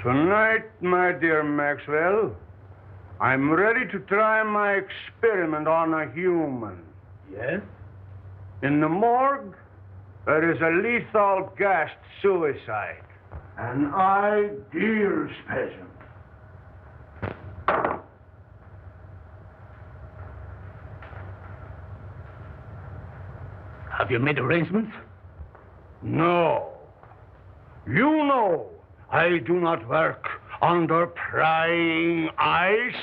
Tonight, my dear Maxwell, I'm ready to try my experiment on a human. Yes? In the morgue, there is a lethal gassed suicide. An ideal specimen. Have you made arrangements? No. You know I do not work under prying eyes.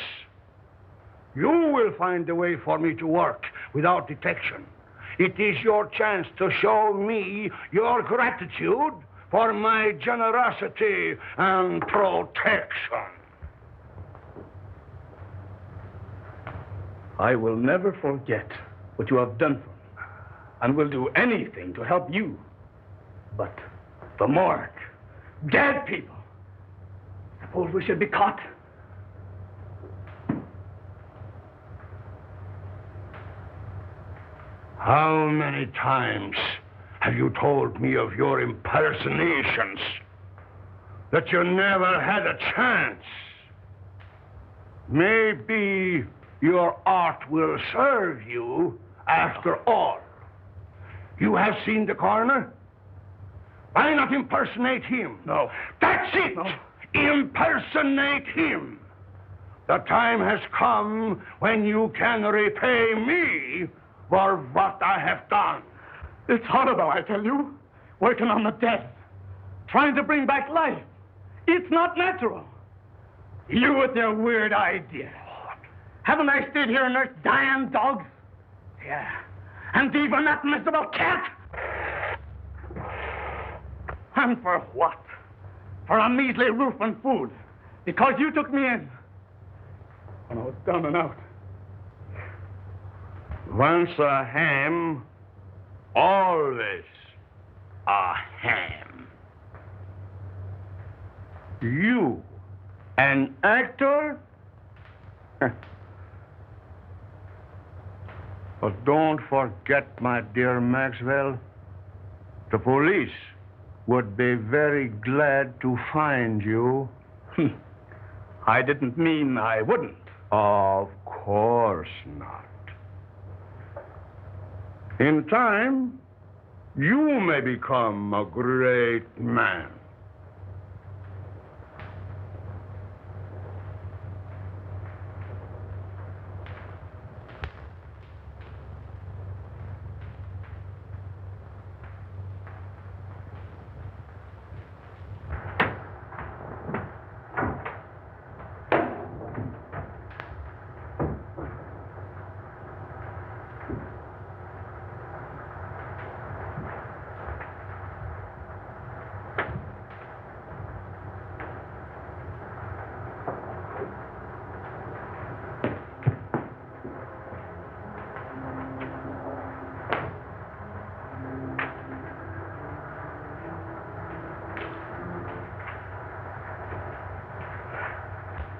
You will find a way for me to work without detection. It is your chance to show me your gratitude for my generosity and protection. I will never forget what you have done for me, and will do anything to help you. But the morgue, dead people. Suppose we should be caught? How many times have you told me of your impersonations? That you never had a chance? Maybe your art will serve you after all. You have seen the coroner? Why not impersonate him? No. That's it! No. Impersonate him! The time has come when you can repay me for what I have done. It's horrible, I tell you. Working on the dead. Trying to bring back life. It's not natural. You with your weird ideas. Haven't I stayed here and nursed dying dogs? Yeah. And even that miserable cat? And for what? For a measly roof and food. Because you took me in. When I was down and out. Once a ham, always a ham. You, an actor? But don't forget, my dear Maxwell, the police would be very glad to find you. I didn't mean I wouldn't. Of course not. In time, you may become a great man.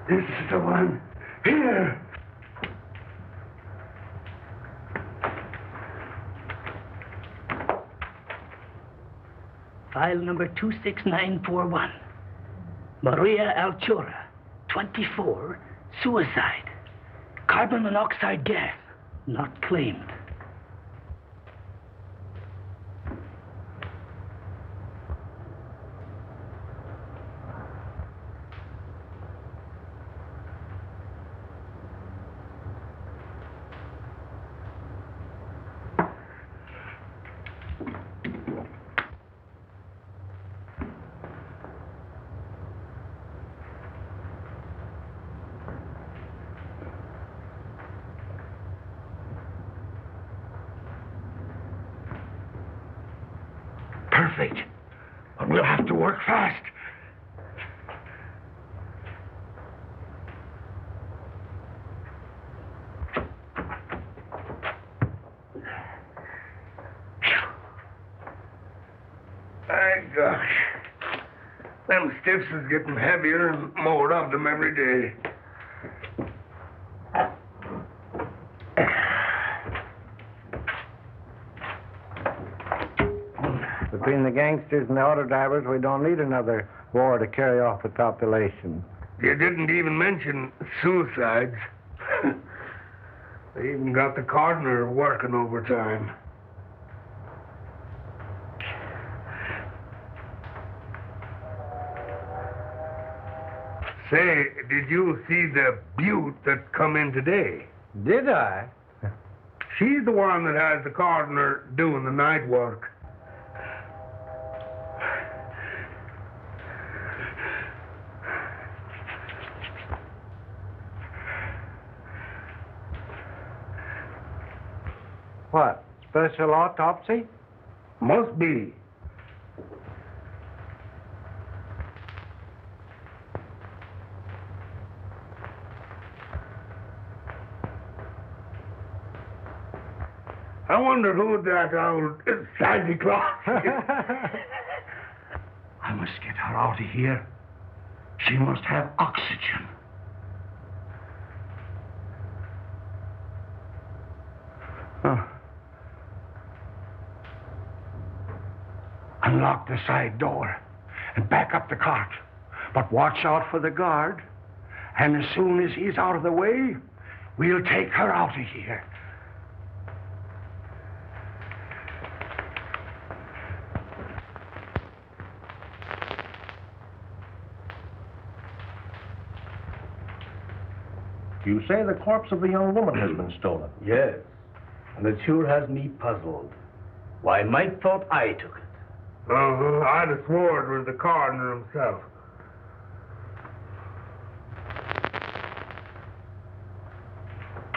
This is the one. Here. File number 26941. Maria Alchura, 24, suicide. Carbon monoxide gas, not claimed. Perfect. But we'll have to work fast. My gosh. Them stiffs is getting heavier and more of them every day. Between the gangsters and the auto drivers, we don't need another war to carry off the population. You didn't even mention suicides. They even got the coroner working overtime. Say, did you see the beaut that come in today? Did I? She's the one that has the coroner doing the night work. What? Special autopsy? Must be. I wonder who that old Santa Claus is. I must get her out of here. She must have oxygen. Unlock the side door and back up the cart. But watch out for the guard. And as soon as he's out of the way, we'll take her out of here. You say the corpse of the young woman has been stolen? Yes, and it sure has me puzzled. Why, Mike thought I took it. I'd have sworn it was the coroner himself.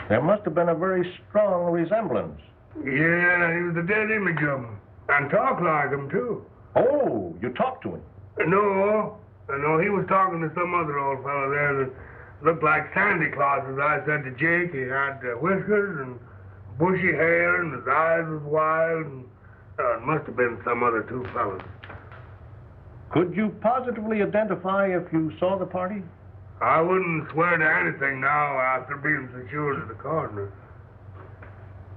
There must have been a very strong resemblance. Yeah, he was the dead image of him. And talked like him, too. Oh, you talked to him? No, he was talking to some other old fellow there that looked like Santa Claus, as I said to Jake. He had whiskers and bushy hair, and his eyes was wild, and it must have been some other two fellows. Could you positively identify if you saw the party? I wouldn't swear to anything now after being secured to the coroner.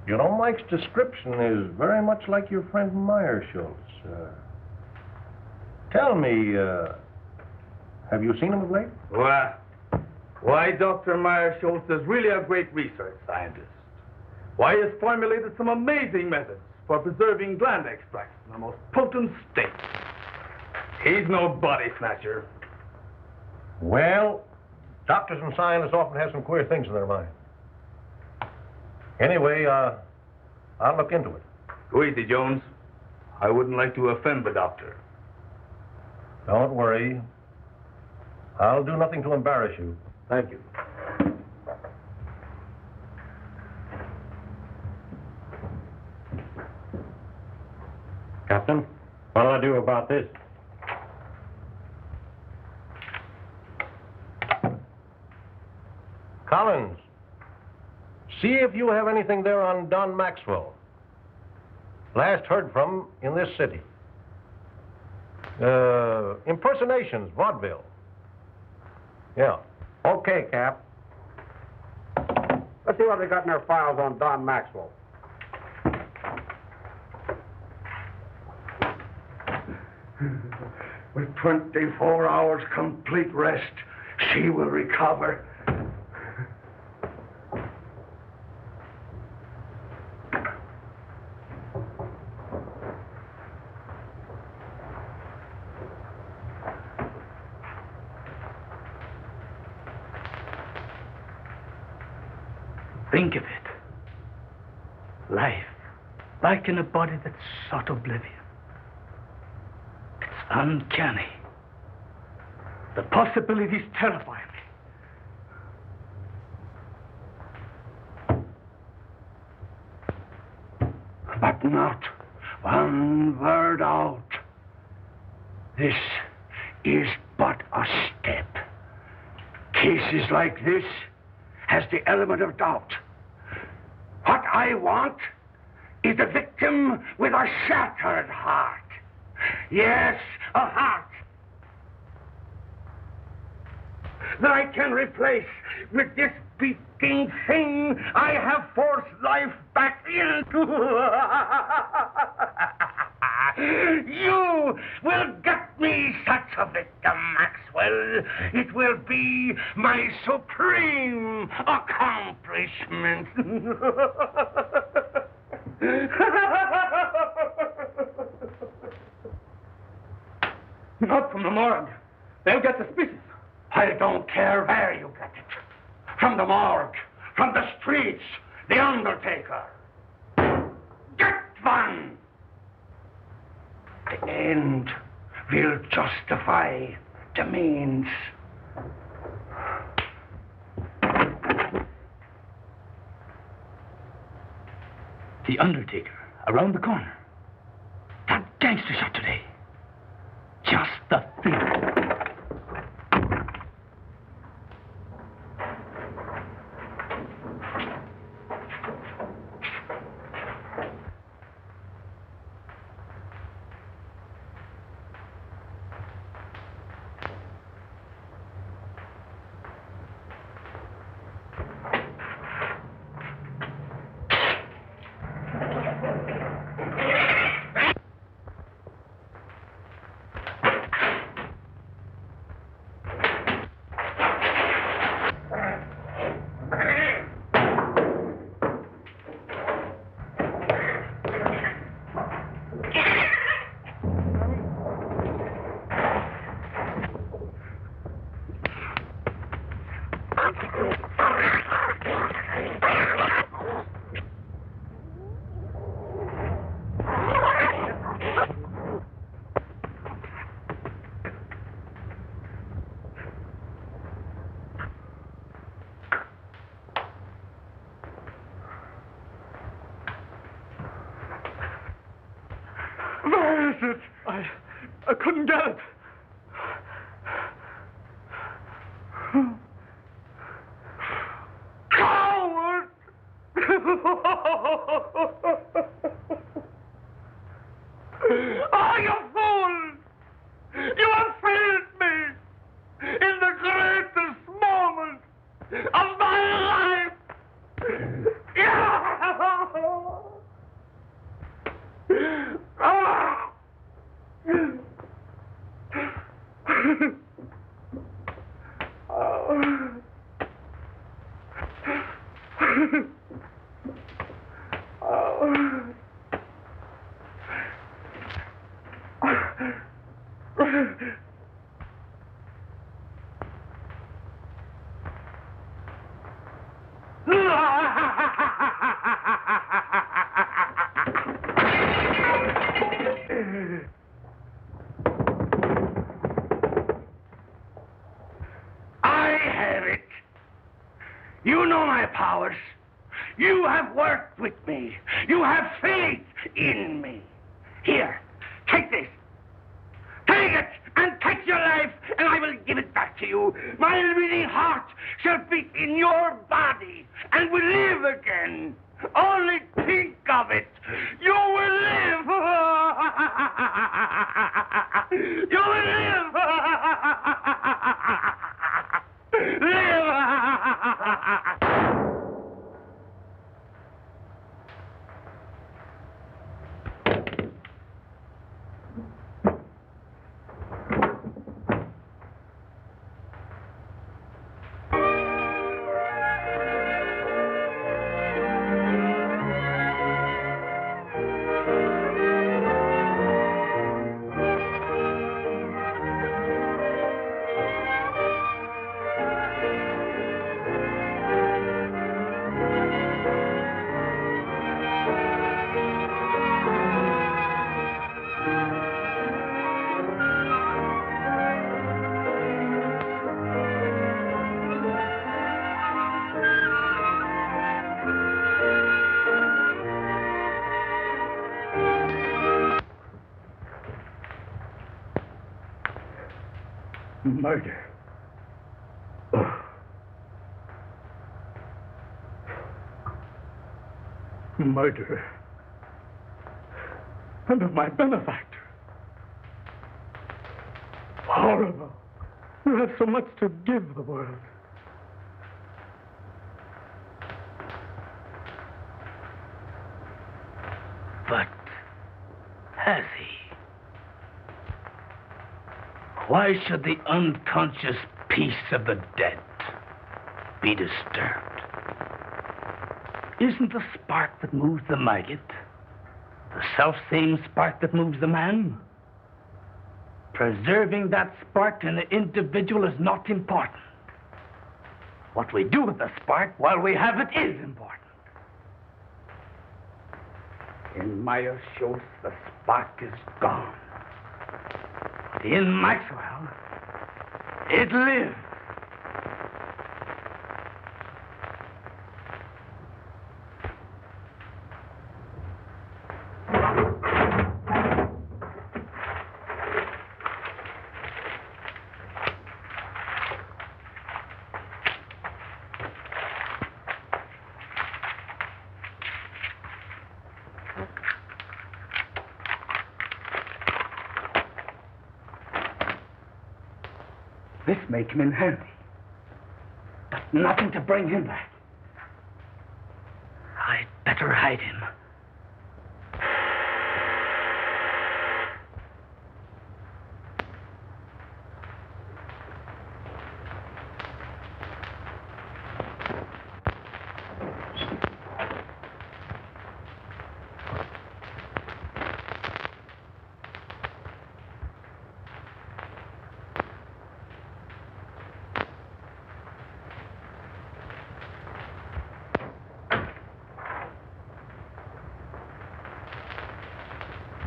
You know, Mike's description is very much like your friend Meyer Schultz. Tell me, have you seen him of late? Why, Dr. Meyer Schultz is really a great research scientist. Why, he has formulated some amazing methods for preserving gland extracts in the most potent state. He's no body snatcher. Well, doctors and scientists often have some queer things in their mind. Anyway, I'll look into it. Go easy, Jones. I wouldn't like to offend the doctor. Don't worry. I'll do nothing to embarrass you. Thank you. Captain, what'll I do about this? Collins, see if you have anything there on Don Maxwell. Last heard from in this city. Impersonations, vaudeville. Yeah. Okay, Cap. Let's see what they got in their files on Don Maxwell. With 24 hours complete rest, she will recover. Think of it. Life, like in a body that's sought oblivion. It's uncanny. The possibilities terrify me. But not one word out. This is but a step. Cases like this has the element of doubt. What I want is a victim with a shattered heart. Yes, a heart that I can replace with this beating thing I have forced life back into. You will get me such a victim, Maxwell. It will be my supreme accomplishment. Not from the morgue. They'll get suspicious. I don't care where you get it. From the morgue, from the streets, the undertaker. Get one! The end will justify the means. The undertaker, around the corner. That gangster shot today. Just the thing. Where is it? I couldn't get it. Coward! Oh, you fool! You have failed me in the greatest moment of my life! I have it. You know my powers. You have worked with me. You have faith in me. Here, take this. Take it and take your life, and I will give it back to you. My living heart shall beat in your body and will live again. Only think of it. You will live. You will live. Live. Murder. Murder. And of my benefactor. Horrible. You have so much to give the world. But has he? Why should the unconscious peace of the dead be disturbed? Isn't the spark that moves the maggot the self-same spark that moves the man? Preserving that spark in the individual is not important. What we do with the spark while we have it is important. In Meyer-Schultz, the spark is gone. In Maxwell, it lives. This may come in handy, but nothing to bring him back. I'd better hide him.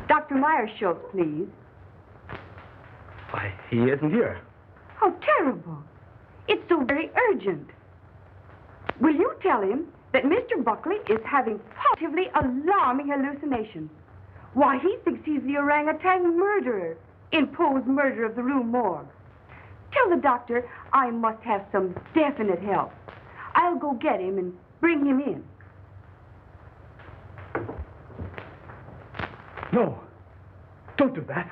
Dr. Meyer-Schultz, please. Why, he isn't here. How terrible. It's so very urgent. Will you tell him that Mr. Buckley is having positively alarming hallucinations? Why, he thinks he's the orangutan murderer in Poe's murder of the Rue Morgue. Tell the doctor I must have some definite help. I'll go get him and bring him in. No, don't do that.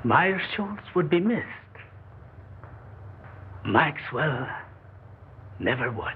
Meyer-Schultz would be missed. Maxwell never would.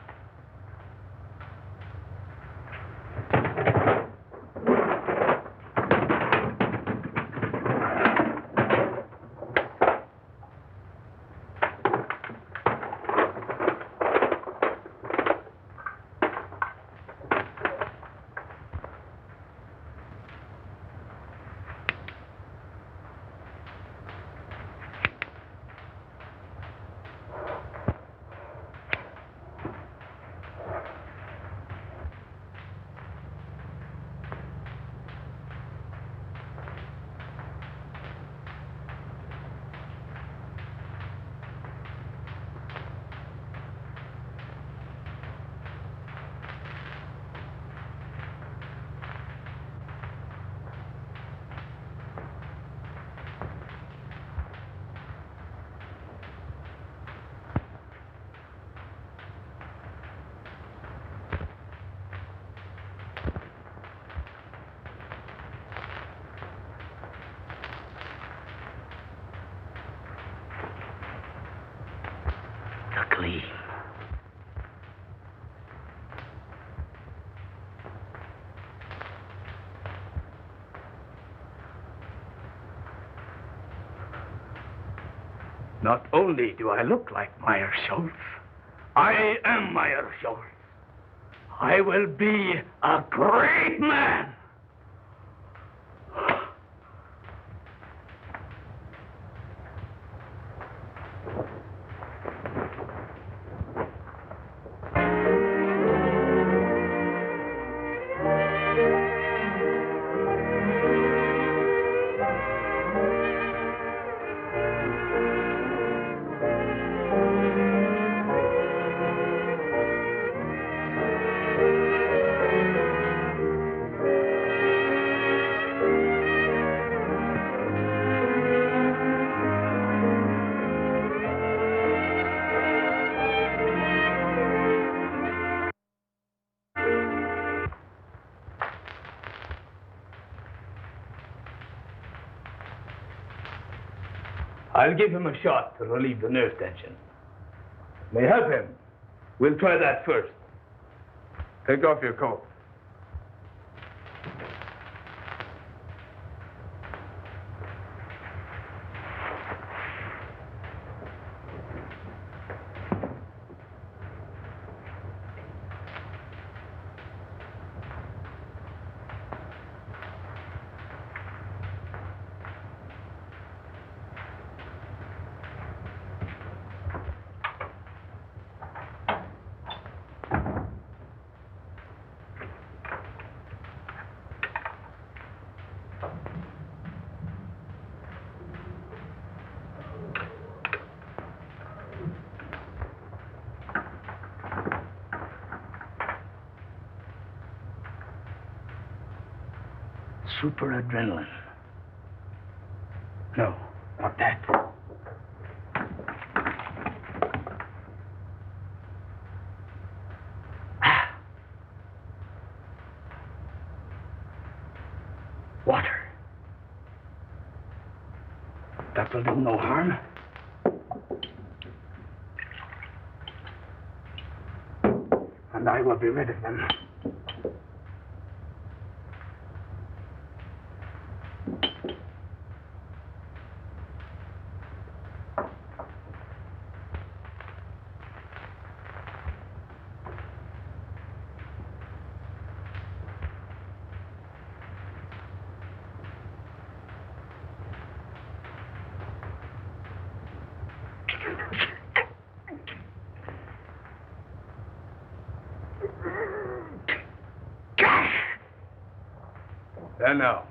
The gleam. Not only do I look like Meyer-Schultz, I am Meyer-Schultz. I will be a great man. I'll give him a shot to relieve the nerve tension. May help him. We'll try that first. Take off your coat. Super adrenaline. No, not that. Water. That will do no harm. And I will be rid of them. There now.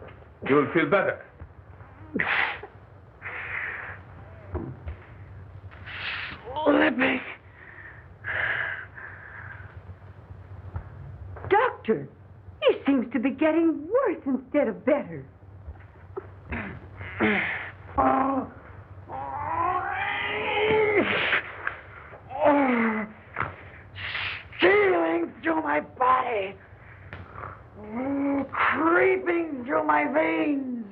You will feel better. Slipping. Doctor, he seems to be getting worse instead of better. Stealing through my body. Creeping through my veins.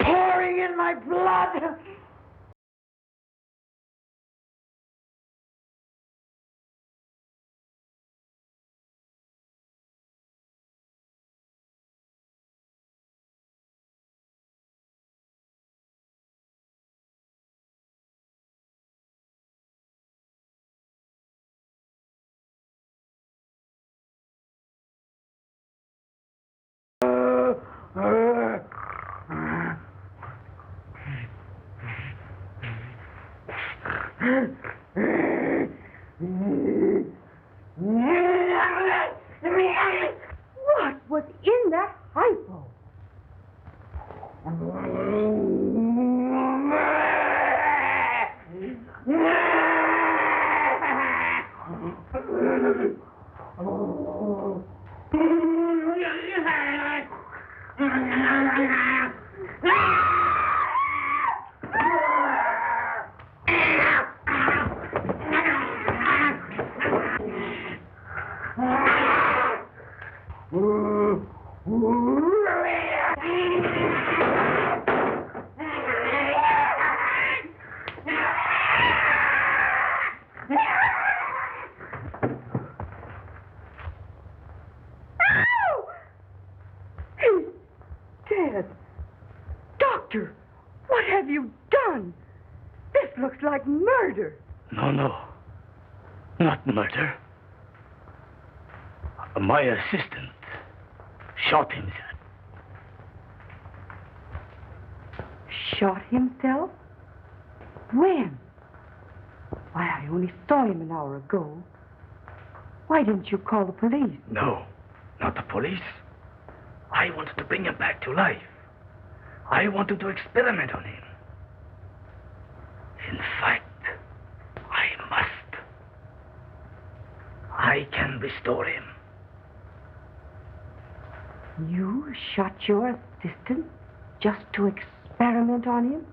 Pouring in my blood. What was in that hypo? He's dead. Doctor, what have you done? This looks like murder. No. Not murder. My assistant shot himself. Shot himself? When? Why, I only saw him an hour ago. Why didn't you call the police? No, not the police. I wanted to bring him back to life. I wanted to experiment on him. In fact, I must. I can restore him. You shot your assistant just to experiment on him?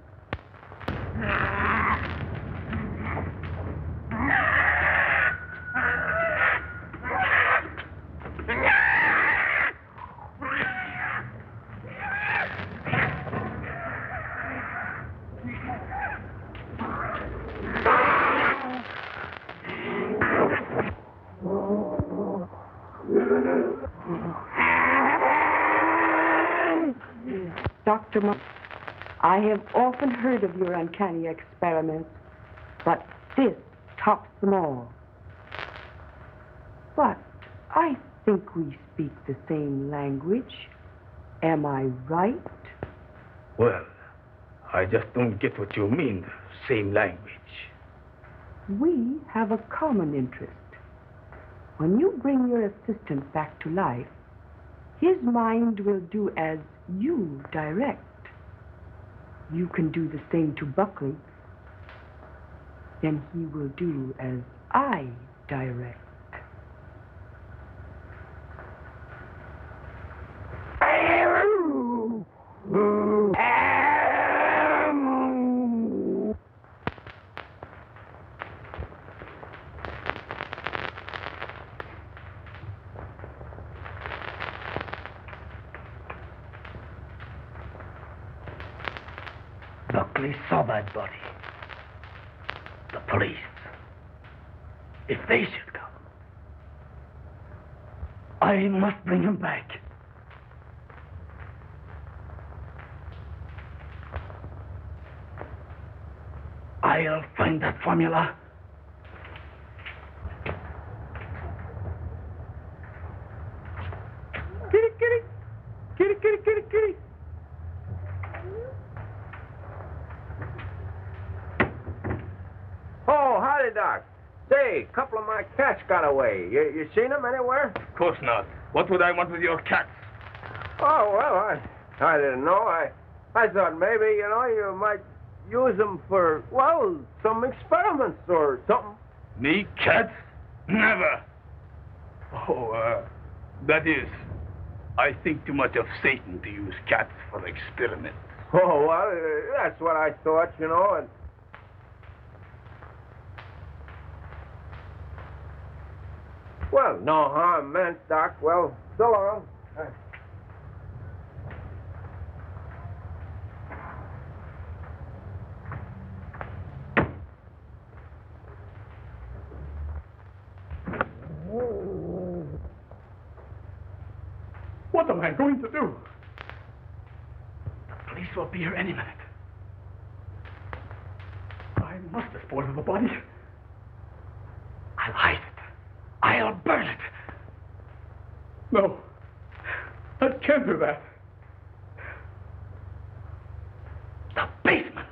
Dr. Monk, I have often heard of your uncanny experiments, but this tops them all. But I think we speak the same language. Am I right? Well, I just don't get what you mean, same language. We have a common interest. When you bring your assistant back to life, his mind will do as you direct. You can do the same to Buckley. Then he will do as I direct. Buckley saw that body. The police. If they should come, I must bring him back. I'll find that formula. Kitty, kitty. Kitty, kitty, kitty, kitty. Oh, howdy, Doc. Say, a couple of my cats got away. You seen them anywhere? Of course not. What would I want with your cats? Oh, well, I didn't know. I thought maybe, you might use them for, well, some experiments or something. Me, cats? Never. Oh, that is, I think too much of Satan to use cats for experiments. Oh, well, that's what I thought, and... Well, no harm meant, Doc. Well, so long. What am I going to do? The police will be here any minute. I must dispose of the body. I'll hide it. I'll burn it. No, I can't do that. The basement.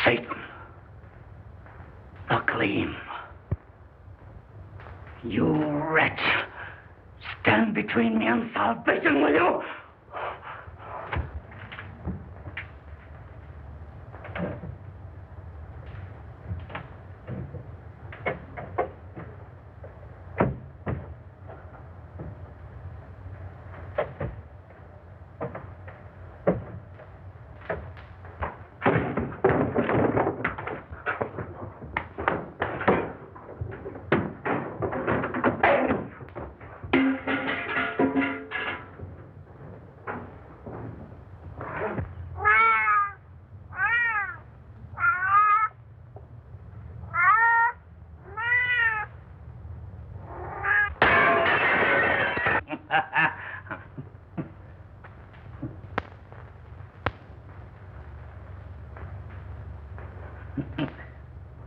Satan, the gleam. You wretch, stand between me and salvation, will you?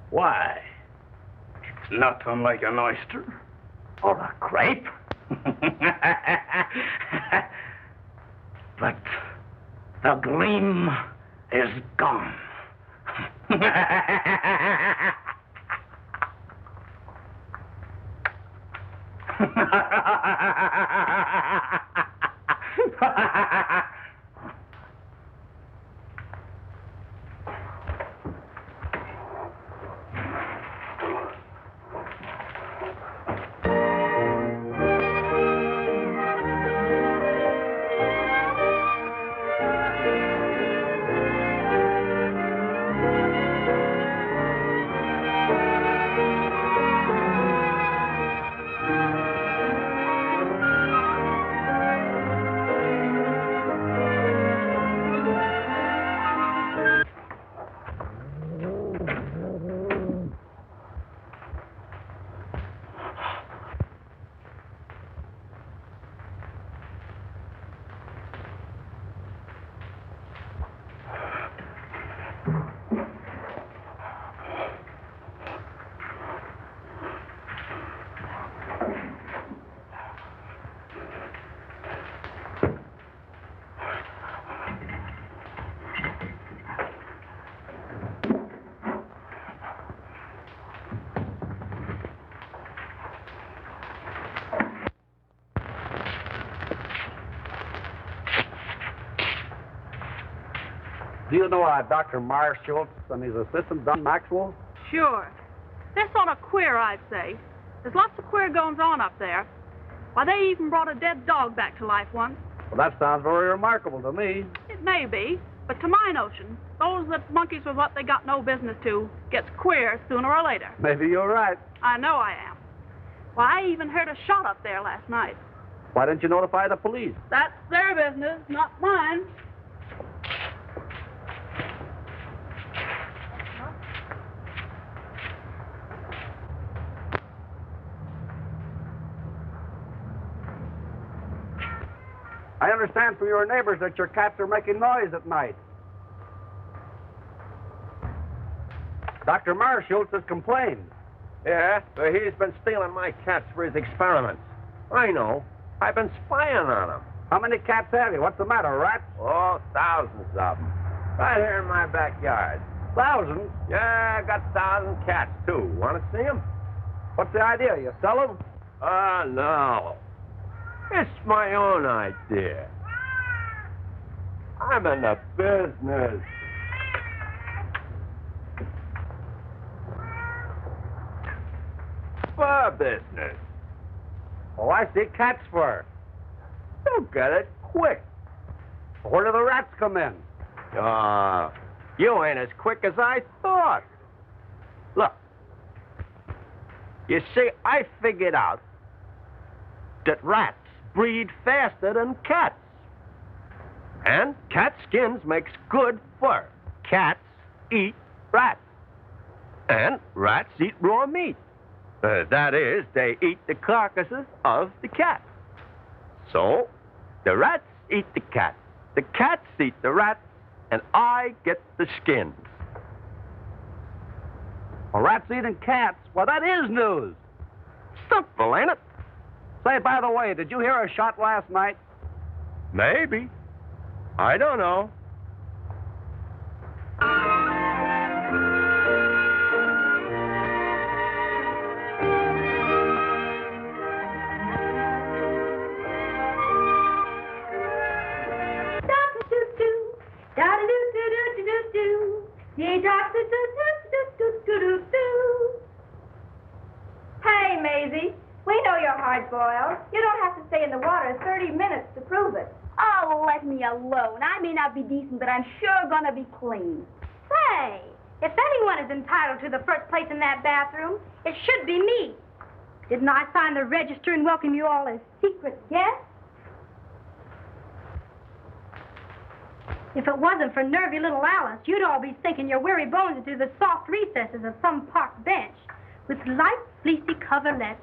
Why? It's not unlike an oyster or a grape. But the gleam is gone. Do you know Dr. Marshall and his assistant, Don Maxwell? Sure. They're sort of queer, I'd say. There's lots of queer goings-on up there. Why, they even brought a dead dog back to life once. Well, that sounds very remarkable to me. It may be, but to my notion, those that monkeys with what they got no business to gets queer sooner or later. Maybe you're right. I know I am. Why, I even heard a shot up there last night. Why didn't you notify the police? That's their business, not mine. I understand from your neighbors that your cats are making noise at night. Dr. Marshall has complained. Yeah, but he's been stealing my cats for his experiments. I know. I've been spying on him. How many cats have you? What's the matter, rats? Oh, thousands of them. Right here in my backyard. Thousands? Yeah, I got 1,000 cats, too. Want to see them? What's the idea? You sell them? No. It's my own idea. I'm in the business. Fur business. Oh, I see. Cat's fur. You'll get it quick. Where do the rats come in? You ain't as quick as I thought. Look. You see, I figured out that rats breed faster than cats. And cat skins makes good fur. Cats eat rats. And rats eat raw meat. That is, they eat the carcasses of the cats. So, the rats eat the cats. The cats eat the rats, and I get the skins. Well, rats eating cats? Well, that is news. Simple, ain't it? Say, by the way, did you hear a shot last night? Maybe. I don't know. Hey, Maisie, we know you're hard-boiled. You don't have to stay in the water 30 minutes to prove it. Oh, let me alone. I may not be decent, but I'm sure gonna be clean. Say, if anyone is entitled to the first place in that bathroom, it should be me. Didn't I sign the register and welcome you all as secret guests? If it wasn't for nervy little Alice, you'd all be sinking your weary bones into the soft recesses of some park bench with light, fleecy coverlets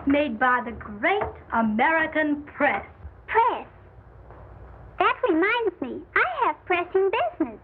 made by the great American press. Press? That reminds me, I have pressing business.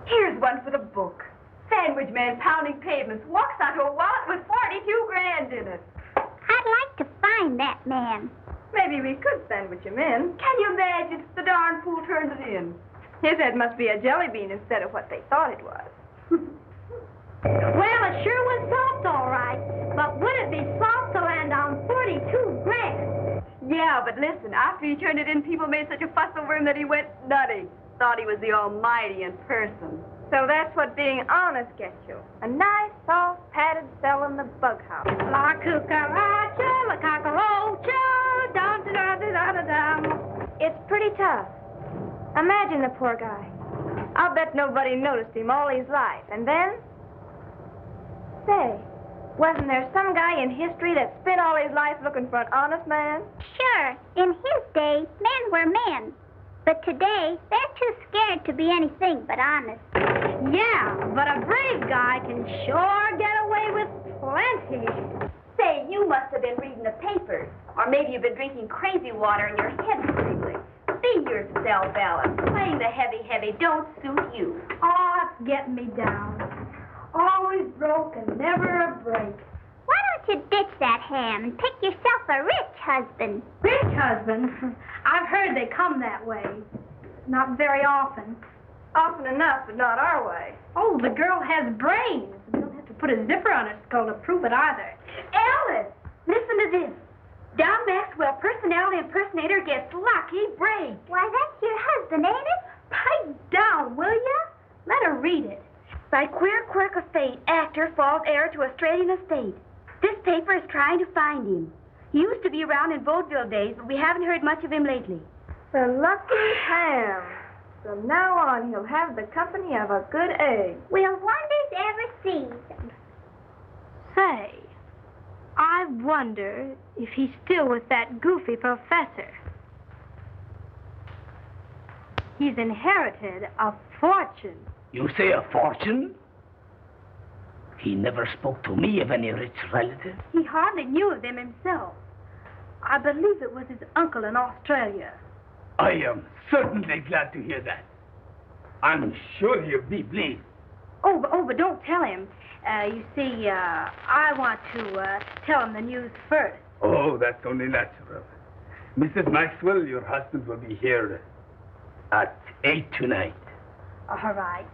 Here's one for the book. Sandwich man pounding pavements walks onto a wallet with 42 grand in it. I'd like to find that man. Maybe we could sandwich him in. Can you imagine? The darn fool turned it in. His head must be a jelly bean instead of what they thought it was. Well, it sure was soft, all right. But would it be soft to land on 42 grand? Yeah, but listen, after he turned it in, people made such a fuss over him that he went nutty. Thought he was the Almighty in person. So that's what being honest gets you. A nice, soft, padded cell in the bug house. La cucaracha, la cockroacha, dum-da-da-da-da-dum. It's pretty tough. Imagine the poor guy. I'll bet nobody noticed him all his life. And then? Say, wasn't there some guy in history that spent all his life looking for an honest man? Sure, in his day, men were men. But today, they're too scared to be anything but honest. Yeah, but a brave guy can sure get away with plenty. Say, you must have been reading the papers. Or maybe you've been drinking crazy water and your head's tingling. Be yourself, Alice. Playing the heavy don't suit you. Oh, it's getting me down. Always broke and never a break. Why don't you ditch that ham and pick yourself a rich husband? Rich husband? I've heard they come that way. Not very often. Often enough, but not our way. Oh, the girl has brains. We don't have to put a zipper on her skull to prove it either. Alice, listen to this. Don Maxwell, personality impersonator, gets lucky break. Why, that's your husband, ain't it? Pipe down, will ya? Let her read it. By queer quirk of fate, actor falls heir to Australian estate. This paper is trying to find him. He used to be around in vaudeville days, but we haven't heard much of him lately. The lucky ham. From now on, he'll have the company of a good egg. Will wonders ever cease? Say, I wonder if he's still with that goofy professor. He's inherited a fortune. You say a fortune? He never spoke to me of any rich relative. He hardly knew of them himself. I believe it was his uncle in Australia. I am certainly glad to hear that. I'm sure he'll be pleased. Oh, but don't tell him. You see, I want to tell him the news first. Oh, that's only natural. Mrs. Maxwell, your husband will be here at 8 tonight. All right.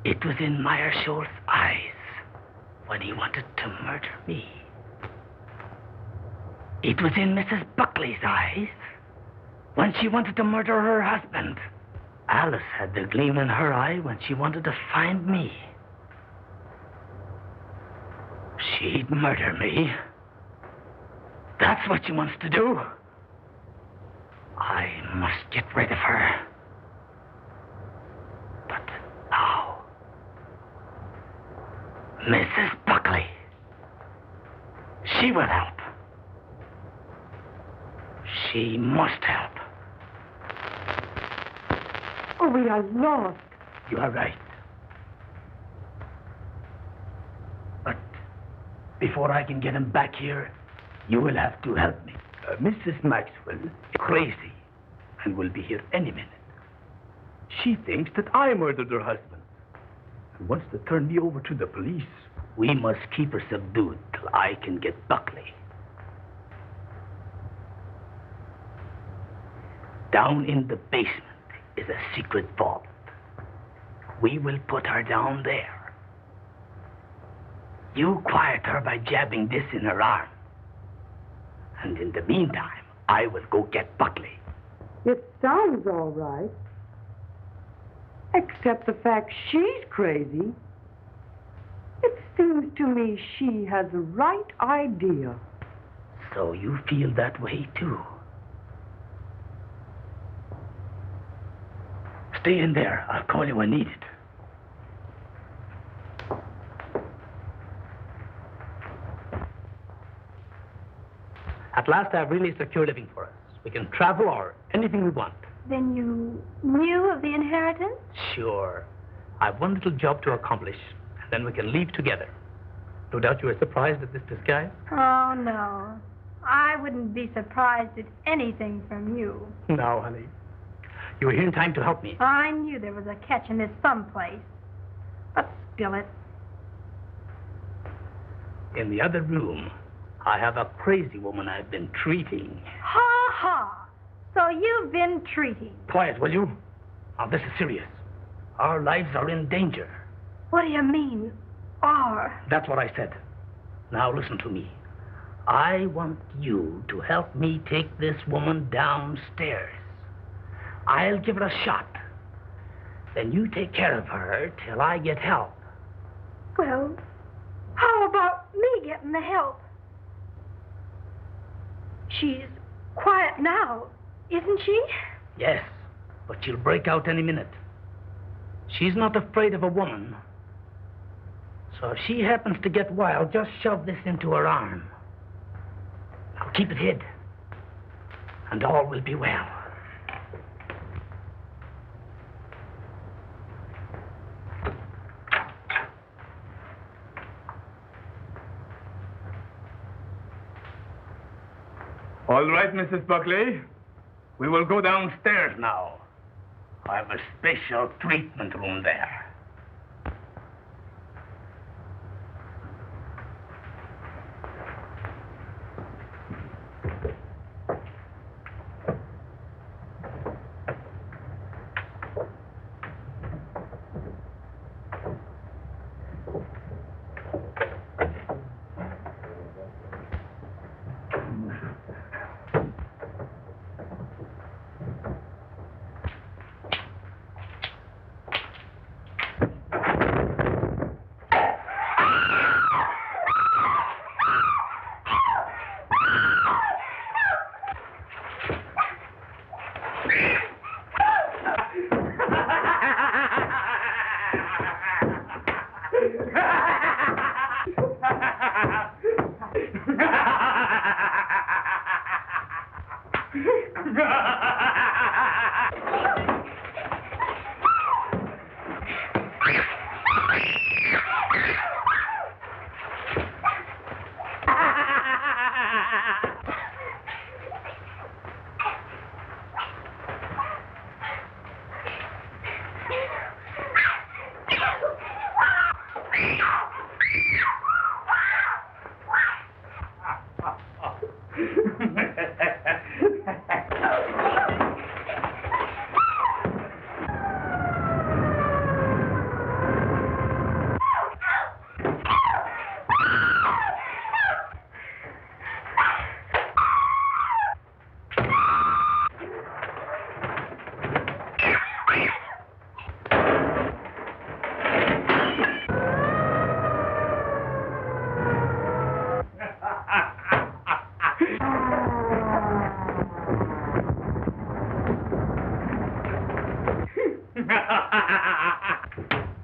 It was in Meyershaw's eyes when he wanted to murder me. It was in Mrs. Buckley's eyes when she wanted to murder her husband. Alice had the gleam in her eye when she wanted to find me. She'd murder me. That's what she wants to do. I must get rid of her. But how? Mrs. Buckley. She will help. She must help. Oh, we are lost. You are right. But before I can get him back here, you will have to help me. Mrs. Maxwell is crazy and will be here any minute. She thinks that I murdered her husband and wants to turn me over to the police. We must keep her subdued till I can get Buckley. Down in the basement is a secret vault. We will put her down there. You quiet her by jabbing this in her arm. And in the meantime, I will go get Buckley. It sounds all right. Except the fact she's crazy. It seems to me she has the right idea. So you feel that way, too? Stay in there. I'll call you when needed. At last, I've really secured living for us. We can travel or anything we want. Then you knew of the inheritance? Sure. I've one little job to accomplish, and then we can leave together. No doubt you are surprised at this disguise? Oh, no. I wouldn't be surprised at anything from you. Now, honey, You were here in time to help me. I knew there was a catch in this someplace. But spill it. In the other room, I have a crazy woman I've been treating. Ha ha! So you've been treating. Quiet, will you? Now, this is serious. Our lives are in danger. What do you mean, are? That's what I said. Now, listen to me. I want you to help me take this woman downstairs. I'll give her a shot. Then you take care of her till I get help. Well, how about me getting the help? She's quiet now, isn't she? Yes, but she'll break out any minute. She's not afraid of a woman. So if she happens to get wild, just shove this into her arm. Now keep it hid, and all will be well. All right, Mrs. Buckley. We will go downstairs now. I have a special treatment room there.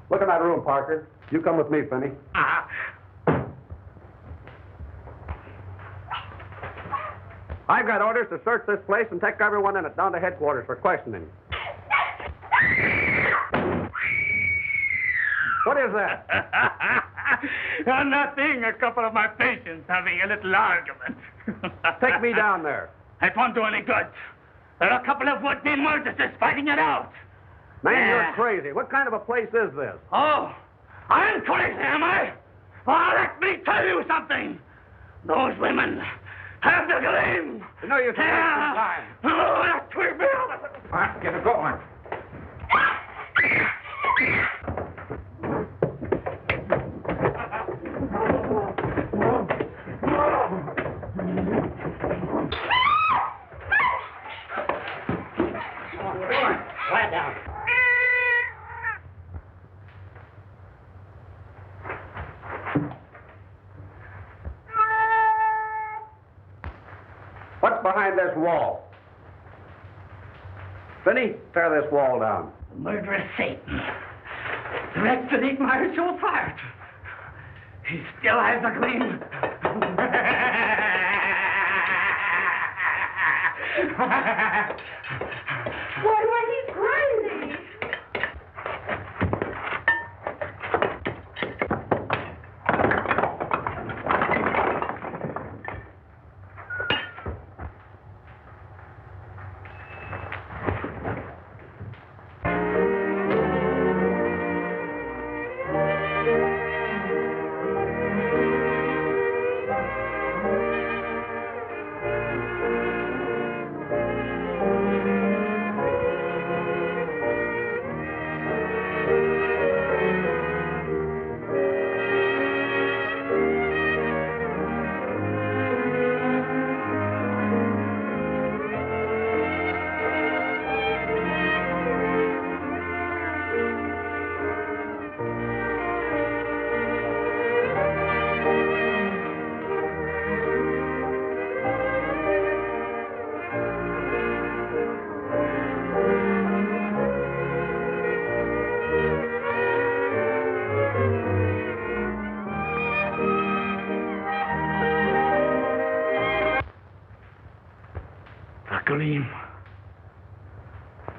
Look in that room, Parker. You come with me, Finney. I've got orders to search this place and take everyone in it down to headquarters for questioning. What is that? Nothing. A couple of my patients having a little argument. Take me down there. It won't do any good. There are a couple of would-be murderers fighting it out. Man, you're crazy. What kind of a place is this? Oh, I'm crazy, am I? Well, let me tell you something. Those women have the gleam. No, you can't waste your time. Oh, that will be. All right, get it going. Quiet down. What's behind this wall? Finney, tear this wall down. Murderous Satan. The wretch that ate my soul fired. He still has the gleam. Why, he's crazy.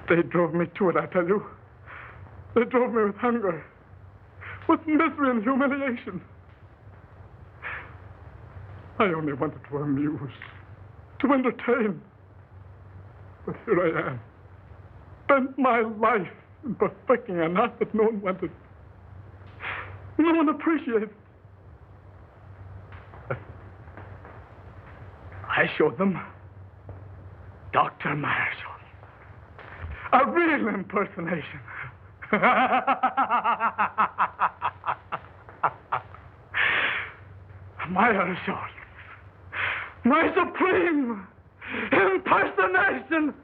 They drove me to it, I tell you. They drove me with hunger, with misery and humiliation. I only wanted to amuse, to entertain. But here I am, spent my life in perfecting an art that no one wanted. No one appreciated. I showed them Dr. Marshall, a real impersonation. My assault, my supreme impersonation.